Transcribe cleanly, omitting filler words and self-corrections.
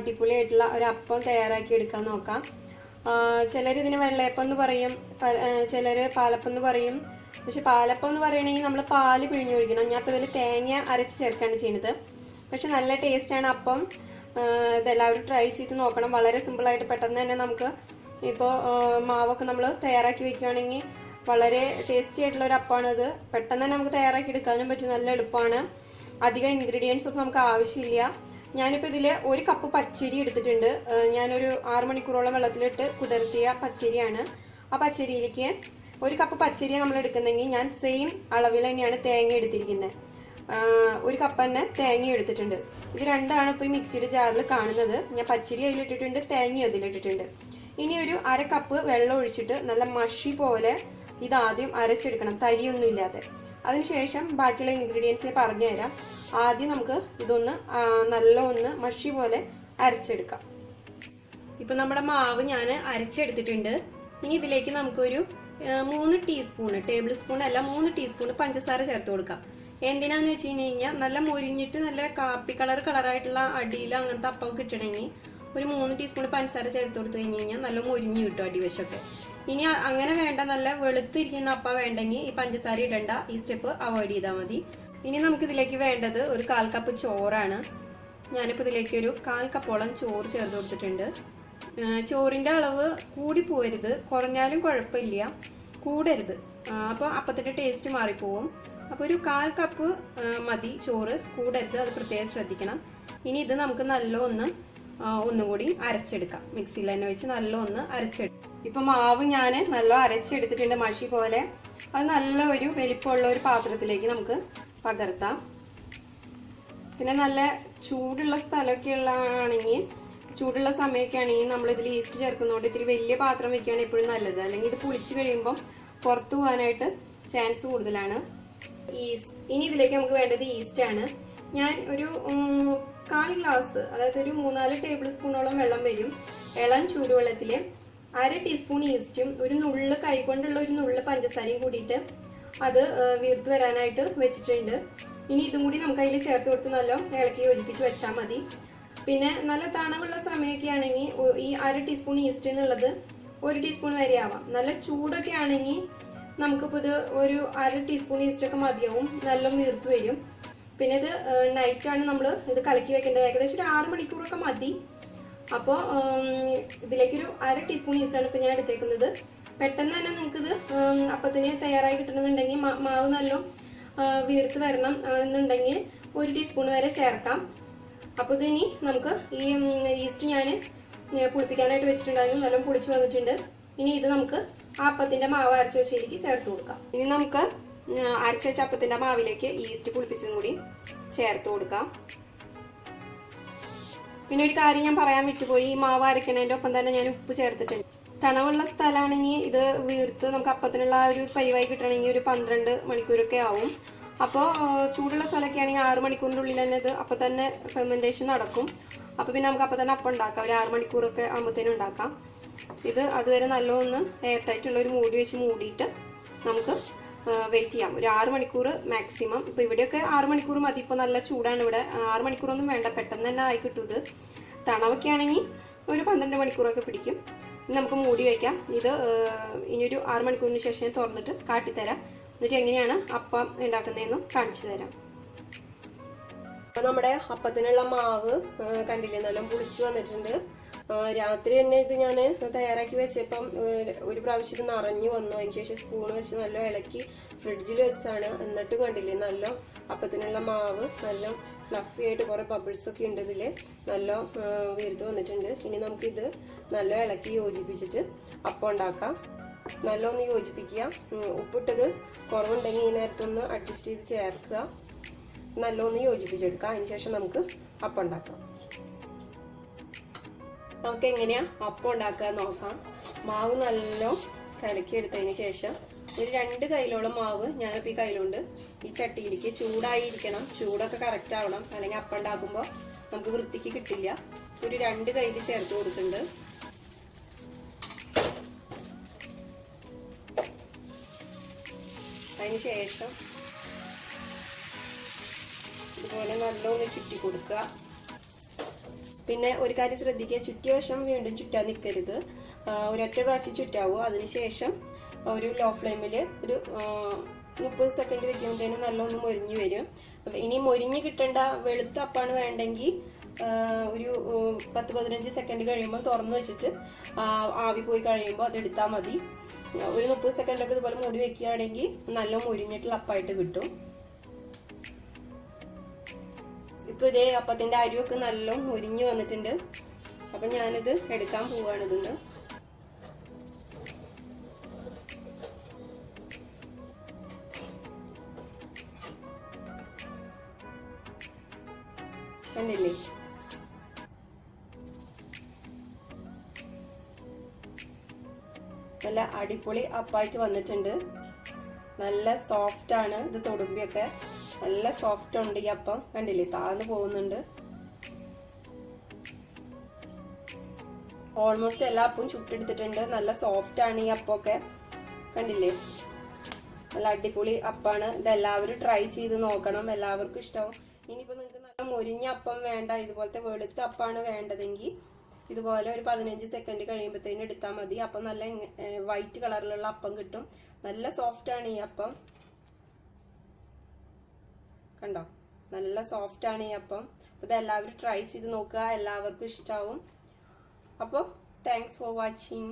അടിപൊളിയായിട്ടുള്ള ഒരു അപ്പം തയ്യാറാക്കി എടുക്കാൻ നോക്കാം. ചിലർ ഇതിന് വെള്ളയപ്പം എന്ന് പറയും, ചിലർ പാലപ്പം എന്ന് പറയും. പക്ഷെ പാലപ്പം എന്ന് പറയണമെങ്കിൽ നമ്മൾ പാല് പിഴിഞ്ഞൊഴിക്കണം. ഞാൻ ഇപ്പോൾ ഇതിൽ തേങ്ങ അരച്ച് ചേർക്കാണ് ചെയ്യുന്നത്. പക്ഷെ നല്ല ടേസ്റ്റാണ് അപ്പം. ഇതെല്ലാവരും ട്രൈ ചെയ്ത് നോക്കണം. വളരെ സിമ്പിളായിട്ട് പെട്ടെന്ന് തന്നെ നമുക്ക് ഇപ്പോൾ മാവൊക്കെ നമ്മൾ തയ്യാറാക്കി വെക്കുകയാണെങ്കിൽ വളരെ ടേസ്റ്റി ആയിട്ടുള്ള ഒരു അപ്പമാണിത്. പെട്ടെന്ന് തന്നെ നമുക്ക് തയ്യാറാക്കി എടുക്കാനും പറ്റും. നല്ല എളുപ്പമാണ്. അധികം ഇൻഗ്രീഡിയൻസ് ഒന്നും നമുക്ക് ആവശ്യമില്ല. ഞാനിപ്പോൾ ഇതിൽ 1 കപ്പ് പച്ചരി എടുത്തിട്ടുണ്ട്. ഞാനൊരു 6 മണിക്കൂറോളം വെള്ളത്തിലിട്ട് കുതിർത്തിയ പച്ചരിയാണ്. ആ പച്ചരിയിലേക്ക് 1 കപ്പ് പച്ചരി നമ്മൾ എടുക്കുന്നെങ്കിൽ ഞാൻ സെയിം അളവിൽ തന്നെയാണ് തേങ്ങ എടുത്തിരിക്കുന്നത്. 1 കപ്പ് തന്നെ തേങ്ങ എടുത്തിട്ടുണ്ട്. ഇത് രണ്ടാണ് ഇപ്പോൾ ഈ മിക്സിയുടെ ജാറിൽ കാണുന്നത്. ഞാൻ പച്ചരി അതിലിട്ടിട്ടുണ്ട്, തേങ്ങ അതിലിട്ടിട്ടുണ്ട്. ഇനി ഒരു 1/2 കപ്പ് വെള്ളം ഒഴിച്ചിട്ട് നല്ല മഷി പോലെ ഇതാദ്യം അരച്ചെടുക്കണം, തരിയൊന്നും ഇല്ലാതെ. അതിനുശേഷം ബാക്കിയുള്ള ഇൻഗ്രീഡിയൻസിനെ പറഞ്ഞുതരാം. ആദ്യം നമുക്ക് ഇതൊന്ന് നല്ല ഒന്ന് മഷി പോലെ അരച്ചെടുക്കാം. ഇപ്പം നമ്മുടെ മാവ് ഞാൻ അരച്ചെടുത്തിട്ടുണ്ട്. ഇനി ഇതിലേക്ക് നമുക്കൊരു 3 ടീസ്പൂൺ, ടേബിൾ സ്പൂൺ അല്ല 3 ടീസ്പൂൺ പഞ്ചസാര ചേർത്ത് കൊടുക്കാം. എന്തിനാന്ന് വെച്ച് കഴിഞ്ഞാൽ നല്ല മൊരിഞ്ഞിട്ട് നല്ല കാപ്പി കളറായിട്ടുള്ള അടിയിൽ അങ്ങനത്തെ അപ്പം കിട്ടണമെങ്കിൽ ഒരു 3 ടീസ്പൂൺ പഞ്ചസാര ചേർത്ത് കൊടുത്തു കഴിഞ്ഞാൽ നല്ല മൊരിഞ്ഞ് കിട്ടും അടിവശമൊക്കെ. ഇനി അങ്ങനെ വേണ്ട, നല്ല വെളുത്തിരിക്കുന്ന അപ്പം വേണ്ടെങ്കിൽ ഈ പഞ്ചസാര ഇടണ്ട, ഈ സ്റ്റെപ്പ് അവോയ്ഡ് ചെയ്താൽ മതി. ഇനി നമുക്കിതിലേക്ക് വേണ്ടത് ഒരു 1/4 കപ്പ് ചോറാണ്. ഞാനിപ്പോൾ ഇതിലേക്ക് ഒരു 1/4 കപ്പോളം ചോറ് ചേർത്ത് കൊടുത്തിട്ടുണ്ട്. ചോറിൻ്റെ അളവ് കൂടി പോരുത്, കുറഞ്ഞാലും കുഴപ്പമില്ല, കൂടരുത്. അപ്പോൾ അപ്പത്തിൻ്റെ ടേസ്റ്റ് മാറിപ്പോവും. അപ്പോൾ ഒരു 1/4 കപ്പ് മതി ചോറ്, കൂടരുത്, അത് പ്രത്യേകം ശ്രദ്ധിക്കണം. ഇനി ഇത് നമുക്ക് ഒന്നുകൂടി അരച്ചെടുക്കാം. മിക്സിയിൽ തന്നെ വെച്ച് നല്ല ഒന്ന് അരച്ചെടുക്കാം. ഇപ്പം മാവ് ഞാൻ നല്ല അരച്ചെടുത്തിട്ടുണ്ട് മഷി പോലെ. അത് നല്ല ഒരു വലിപ്പമുള്ള ഒരു പാത്രത്തിലേക്ക് നമുക്ക് പകർത്താം. പിന്നെ നല്ല ചൂടുള്ള സ്ഥലമൊക്കെ ഉള്ളതാണെങ്കിൽ, ചൂടുള്ള സമയമൊക്കെ ആണെങ്കിൽ നമ്മളിതിൽ ഈസ്റ്റ് ചേർക്കുന്നതുകൊണ്ട് ഇത്തിരി വലിയ പാത്രം വെക്കുകയാണ് എപ്പോഴും നല്ലത്. അല്ലെങ്കിൽ ഇത് പുളിച്ച് കഴിയുമ്പം പുറത്തു പോകാനായിട്ട് ചാൻസ് കൂടുതലാണ്. ഇനി ഇതിലേക്ക് നമുക്ക് വേണ്ടത് ഈസ്റ്റാണ്. ഞാൻ ഒരു 1/4 ഗ്ലാസ്, അതായത് ഒരു 3-4 ടേബിൾ സ്പൂണോളം വെള്ളം വരും. ഇളം ചൂടുവെള്ളത്തിൽ 1/2 ടീസ്പൂൺ ഈസ്റ്റും ഒരു നുള്ള് കൈകൊണ്ടുള്ള ഒരു നുള്ള് പഞ്ചസാരയും കൂടിയിട്ട് അത് വീർത്ത് വരാനായിട്ട് വെച്ചിട്ടുണ്ട്. ഇനി ഇതും കൂടി നമുക്ക് അതിൽ ചേർത്ത് കൊടുത്ത് നല്ല ഇളക്കി യോജിപ്പിച്ച് വെച്ചാൽ മതി. പിന്നെ നല്ല തണവുള്ള സമയമൊക്കെ ആണെങ്കിൽ ഈ 1/2 ടീസ്പൂൺ ഈസ്റ്റ് എന്നുള്ളത് 1 ടീസ്പൂൺ വരെ ആവാം. നല്ല ചൂടൊക്കെ ആണെങ്കിൽ നമുക്കിപ്പോൾ ഇത് ഒരു 1/2 ടീസ്പൂൺ ഈസ്റ്റൊക്കെ മതിയാവും, നല്ല വീർത്ത് വരും. പിന്നെ ഇത് നൈറ്റാണ് നമ്മൾ ഇത് കലക്കി വെക്കേണ്ടത്. ഏകദേശം ഒരു 6 മണിക്കൂറൊക്കെ മതി. അപ്പോൾ ഇതിലേക്കൊരു 1/2 ടീസ്പൂൺ ഈസ്റ്റാണ് ഇപ്പോൾ ഞാൻ എടുത്തേക്കുന്നത്. പെട്ടെന്ന് തന്നെ നിങ്ങൾക്കിത് അപ്പത്തിന് തയ്യാറായി കിട്ടണമെന്നുണ്ടെങ്കിൽ, മാവ് നല്ല വീർത്ത് വരണം എന്നുണ്ടെങ്കിൽ 1 ടീസ്പൂൺ വരെ ചേർക്കാം. അപ്പോൾ ഇതിനി നമുക്ക് ഈ ഈസ്റ്റ് ഞാൻ പുളിപ്പിക്കാനായിട്ട് വെച്ചിട്ടുണ്ടായിരുന്നു, നല്ല പുളിച്ച് വന്നിട്ടുണ്ട്. ഇനി ഇത് നമുക്ക് ആ അപ്പത്തിൻ്റെ മാവ് അരച്ച് വെച്ചതിലേക്ക് ചേർത്ത് കൊടുക്കാം. ഇനി നമുക്ക് അരച്ച് വെച്ച അപ്പത്തിൻ്റെ മാവിലേക്ക് ഈസ്റ്റ് പുളിപ്പിച്ചതും കൂടി ചേർത്ത് കൊടുക്കാം. പിന്നെ ഒരു കാര്യം ഞാൻ പറയാൻ വിട്ടുപോയി, ഈ മാവ് അരയ്ക്കുന്നതിൻ്റെ ഒപ്പം തന്നെ ഞാൻ ഉപ്പ് ചേർത്തിട്ടുണ്ട്. തണവുള്ള സ്ഥലമാണെങ്കിൽ ഇത് വീർത്ത് നമുക്ക് അപ്പത്തിനുള്ള ആ ഒരു പരിവായി കിട്ടണമെങ്കിൽ ഒരു 12 മണിക്കൂറൊക്കെ ആവും. അപ്പോൾ ചൂടുള്ള സ്ഥലമൊക്കെ ആണെങ്കിൽ 6 മണിക്കൂറിൻ്റെ ഉള്ളിൽ തന്നെ ഇത് അപ്പം തന്നെ ഫെർമെൻറ്റേഷൻ നടക്കും. അപ്പോൾ പിന്നെ നമുക്ക് അപ്പം തന്നെ അപ്പം ഉണ്ടാക്കാം, ഒരു 6 മണിക്കൂറൊക്കെ ആകുമ്പോഴത്തേനും ഉണ്ടാക്കാം. ഇത് അതുവരെ നല്ലൊന്ന് എയർ ടൈറ്റുള്ള ഒരു മൂടി വെച്ച് മൂടിയിട്ട് നമുക്ക് വെയിറ്റ് ചെയ്യാം, ഒരു 6 മണിക്കൂർ മാക്സിമം. ഇപ്പോൾ ഇവിടെയൊക്കെ 6 മണിക്കൂർ മതി. ഇപ്പോൾ നല്ല ചൂടാണ് ഇവിടെ, 6 മണിക്കൂറൊന്നും വേണ്ട, പെട്ടെന്ന് തന്നെ ആയി കിട്ടും. ഇത് തണവൊക്കെ ആണെങ്കിൽ ഒരു 12 മണിക്കൂറൊക്കെ പിടിക്കും. നമുക്ക് മൂടി വയ്ക്കാം. ഇത് ഇനിയൊരു 6 മണിക്കൂറിന് ശേഷം ഞാൻ തുറന്നിട്ട് കാട്ടിത്തരാം. എന്നിട്ട് എങ്ങനെയാണ് അപ്പം ഉണ്ടാക്കുന്നതെന്നും കാണിച്ചു തരാം. അപ്പോൾ നമ്മുടെ അപ്പത്തിനുള്ള മാവ് കണ്ടില്ലേ, നല്ല പുളിച്ച് വന്നിട്ടുണ്ട്. രാത്രി തന്നെ ഇത് ഞാൻ തയ്യാറാക്കി വെച്ചപ്പം ഒരു പ്രാവശ്യം ഇത് നിറഞ്ഞു വന്നു. അതിന് ശേഷം സ്പൂൺ വെച്ച് നല്ല ഇളക്കി ഫ്രിഡ്ജിൽ വെച്ചതാണ്. എന്നിട്ടും കണ്ടില്ലേ, നല്ല അപ്പത്തിനുള്ള മാവ് നല്ല ഫ്ലഫി ആയിട്ട് കുറേ ബബിൾസൊക്കെ ഉണ്ട് ഇതിൽ, നല്ല വീർത്ത് വന്നിട്ടുണ്ട്. ഇനി നമുക്കിത് നല്ല ഇളക്കി യോജിപ്പിച്ചിട്ട് അപ്പം ഉണ്ടാക്കാം. നല്ല ഒന്ന് യോജിപ്പിക്കുക. ഉപ്പിട്ടത് കുറവുണ്ടെങ്കിൽ ഈ നേരത്തൊന്ന് അഡ്ജസ്റ്റ് ചെയ്ത് ചേർക്കുക. നല്ല ഒന്ന് യോജിപ്പിച്ചെടുക്കുക. അതിന് ശേഷം നമുക്ക് അപ്പം ഉണ്ടാക്കാം. നമുക്ക് എങ്ങനെയാ അപ്പം ഉണ്ടാക്കുക നോക്കാം. മാവ് നല്ല കലക്കി എടുത്തതിന് ശേഷം ഒരു 2 കൈയിലോളം മാവ് ഞാനിപ്പോൾ ഈ കയ്യിലുണ്ട് ഈ ചട്ടിയിലേക്ക് ചൂടായിരിക്കണം. ചൂടൊക്കെ കറക്റ്റ് ആവണം, അല്ലെങ്കിൽ അപ്പം ഉണ്ടാക്കുമ്പോൾ നമുക്ക് വൃത്തിക്ക് കിട്ടില്ല. ഒരു 2 കൈയിൽ ചേർത്ത് കൊടുക്കുന്നുണ്ട്. അതിന് ശേഷം ഇതുപോലെ നല്ലൊന്ന് ചുറ്റി കൊടുക്കുക. പിന്നെ ഒരു കാര്യം ശ്രദ്ധിക്കുക, ചുറ്റിയ വശം വീണ്ടും ചുറ്റാൻ നിൽക്കരുത്. ഒരൊറ്റ പ്രാവശ്യം ചുറ്റാവൂ. അതിനുശേഷം ഒരു ലോ ഫ്ലെയിമിൽ ഒരു 30 സെക്കൻഡ് വെക്കുമ്പോഴത്തേനും നല്ലൊന്ന് മൊരിഞ്ഞ് വരും. ഇനി മൊരിഞ്ഞ് കിട്ടേണ്ട വെളുത്ത അപ്പാണ് വേണ്ടെങ്കിൽ ഒരു 10-15 സെക്കൻഡ് കഴിയുമ്പോൾ തുറന്നു വെച്ചിട്ട് ആവി പോയി കഴിയുമ്പോൾ അത് എടുത്താൽ മതി. ഒരു 30 സെക്കൻഡൊക്കെ ഇതുപോലെ മൂടി വെക്കുകയാണെങ്കിൽ നല്ല മൊരിഞ്ഞിട്ടുള്ള അപ്പായിട്ട് കിട്ടും. ഇപ്പൊ ഇതേ അപ്പത്തിന്റെ അരിയൊക്കെ നല്ല മൊരിഞ്ഞു വന്നിട്ടുണ്ട്. അപ്പൊ ഞാനിത് എടുക്കാൻ പോവാണ്. ഇതിന്ന് കണ്ടില്ലേ, നല്ല അടിപൊളി അപ്പായിട്ട് വന്നിട്ടുണ്ട്. നല്ല സോഫ്റ്റ് ആണ്. ഇത് തൊടുമ്പിയൊക്കെ നല്ല സോഫ്റ്റ് ഉണ്ട്. ഈ അപ്പം കണ്ടില്ലേ, താഴ്ന്നു പോകുന്നുണ്ട്. ഓൾമോസ്റ്റ് എല്ലാ അപ്പവും ചുട്ടെടുത്തിട്ടുണ്ട്. നല്ല സോഫ്റ്റ് ആണ് ഈ അപ്പമൊക്കെ, കണ്ടില്ലേ. നല്ല അടിപൊളി അപ്പാണ്. ഇതെല്ലാവരും ട്രൈ ചെയ്ത് നോക്കണം, എല്ലാവർക്കും ഇഷ്ടമാവും. ഇനിയിപ്പോൾ നിങ്ങൾക്ക് നല്ല മൊരിഞ്ഞ അപ്പം വേണ്ട, ഇതുപോലത്തെ വെളുത്ത അപ്പാണ് വേണ്ടതെങ്കിൽ ഇതുപോലെ ഒരു 15 സെക്കൻഡ് കഴിയുമ്പോഴത്തേനും എടുത്താൽ മതി. അപ്പം നല്ല വൈറ്റ് കളറിലുള്ള അപ്പം കിട്ടും. നല്ല സോഫ്റ്റ് ആണ് ഈ അപ്പം, കണ്ടോ, നല്ല സോഫ്റ്റ് ആണ് ഈ അപ്പം. അപ്പോൾ ഇതെല്ലാവരും ട്രൈ ചെയ്ത് നോക്കുക, എല്ലാവർക്കും ഇഷ്ടമാവും. അപ്പോൾ താങ്ക്സ് ഫോർ വാച്ചിങ്.